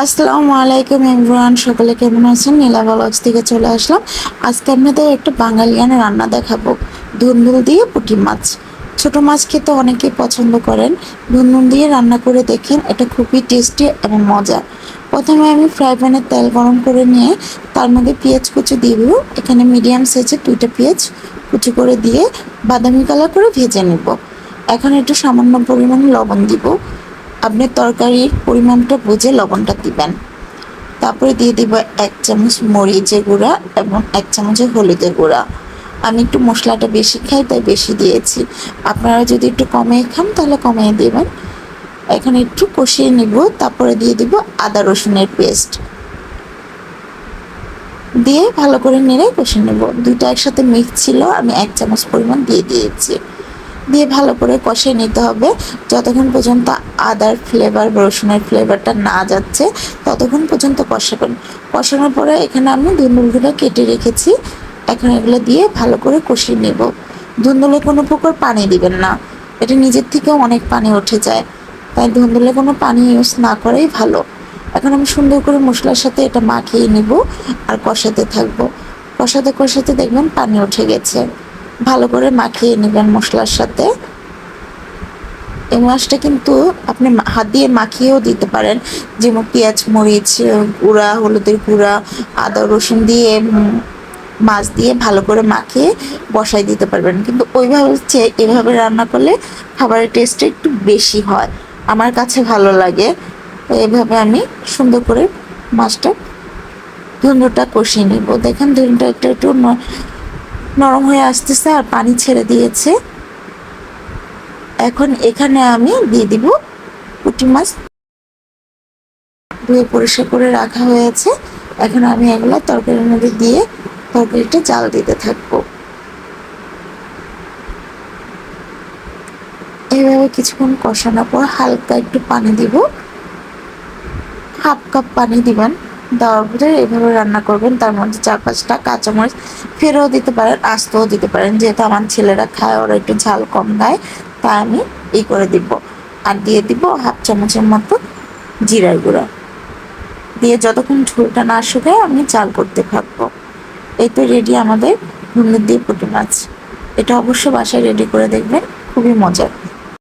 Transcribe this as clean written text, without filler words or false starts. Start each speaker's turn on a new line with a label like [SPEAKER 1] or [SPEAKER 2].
[SPEAKER 1] আসসালামু আলাইকুম এভরিওয়ান, সকলে কেমন আছেন? নীলা ব্লগস থেকে চলে আসলাম। আজকে আপনাদের একটা বাঙালিয়ানা রান্না দেখাবো, ধুন্দুল দিয়ে পুঁটি মাছ। ছোট মাছ খেতে অনেকেই পছন্দ করেন, ধুন্দুল দিয়ে রান্না করে দেখেন, এটা খুবই টেস্টি এবং মজা। প্রথমে আমি ফ্রাই প্যানে তেল গরম করে নিয়ে তার মধ্যে পেঁয়াজ কুচি দিব। এখানে মিডিয়াম সাইজের 2টা পেঁয়াজ কুচি করে দিয়ে বাদামি কালার করে ভেজে নেব। এখন একটু সামান্য পরিমাণ লবণ দিব, আপনি তরকারির পরিমাণটা বুঝে লবণটা দিবেন। তারপরে দিয়ে দিব 1 চামচ মরিচের গুঁড়া এবং 1 চামচের হলুদের গুঁড়া। আমি একটু মশলাটা বেশি খাই তাই বেশি দিয়েছি, আপনারা যদি একটু কমিয়ে খান তাহলে কমিয়ে দেবেন। এখানে একটু কষিয়ে নিব, তারপরে দিয়ে দিব আদা রসুনের পেস্ট দিয়ে ভালো করে নেড়ে কষিয়ে নেব। দুইটা একসাথে মিক্স ছিল, আমি 1 চামচ পরিমাণ দিয়ে দিয়েছি। দিয়ে ভালো করে কষিয়ে নিতে হবে যতক্ষণ পর্যন্ত আদার ফ্লেভার রসুনের ফ্লেভারটা না যাচ্ছে, ততক্ষণ পর্যন্ত কষাবেন। কষানোর পরে এখানে আমি ধুন্দুলগুলো কেটে রেখেছি, এখন এগুলো দিয়ে ভালো করে কষিয়ে নেব। ধুন্দুলে কোনো প্রকার পানি দিবেন না, এটা নিজের থেকে অনেক পানি উঠে যায়, তাই ধুন্দুলে কোনো পানি ইউজ না করাই ভালো। এখন আমি সুন্দর করে মশলার সাথে এটা মাখিয়ে নিব আর কষাতে থাকবো। কষাতে কষাতে দেখবেন পানি উঠে গেছে, ভালো করে মাখিয়ে নেবেন মশলার সাথে। এই মাছটা কিন্তু আপনি হাত দিয়ে মাখিয়েও দিতে পারেন, যেমন পেঁয়াজ মরিচ গুঁড়া হলুদের গুঁড়া আদা রসুন দিয়ে মাছ দিয়ে ভালো করে মাখিয়ে বসাই দিতে পারবেন। কিন্তু ওইভাবে চেয়ে এভাবে রান্না করলে খাবারের টেস্টটা একটু বেশি হয়, আমার কাছে ভালো লাগে। তো এভাবে আমি সুন্দর করে মাছটা ধুন্দুলটা কষিয়ে নিব। দেখেন ধুন্দুলটা একটু একটু নরম হয়ে আসতেছে আর পানি ছেড়ে দিয়েছে। এখন এখানে আমি দিয়ে দিব পুঁটি মাছ, ধুয়ে পরিষ্কার করে রাখা হয়েছে। এখন আমি এগুলো তরকারির মধ্যে দিয়ে তরকারিটা জাল দিতে থাকবো। এইভাবে কিছুক্ষণ কষানোর পর হালকা একটু পানি দিব, 1/2 কাপ পানি দিবেন। দেওয়ার পরে এইভাবে রান্না করবেন। তার মধ্যে 4-5টা কাঁচামরিচ ফেরেও দিতে পারেন, আস্তেও দিতে পারেন, যেহেতু আমার ছেলেরা খায়, ওরা একটু ঝাল কম খায়, তাই আমি করে দিব। আর দিয়ে দিব 1/2 চামচের মতো জিরার গুঁড়া দিয়ে যতক্ষণ ঝোলটা না শুকায় আমি চাল করতে থাকবো। এই তো রেডি আমাদের ধুন্দুল দিয়ে পুঁটি মাছ। এটা অবশ্য বাসায় রেডি করে দেখবেন, খুবই মজার।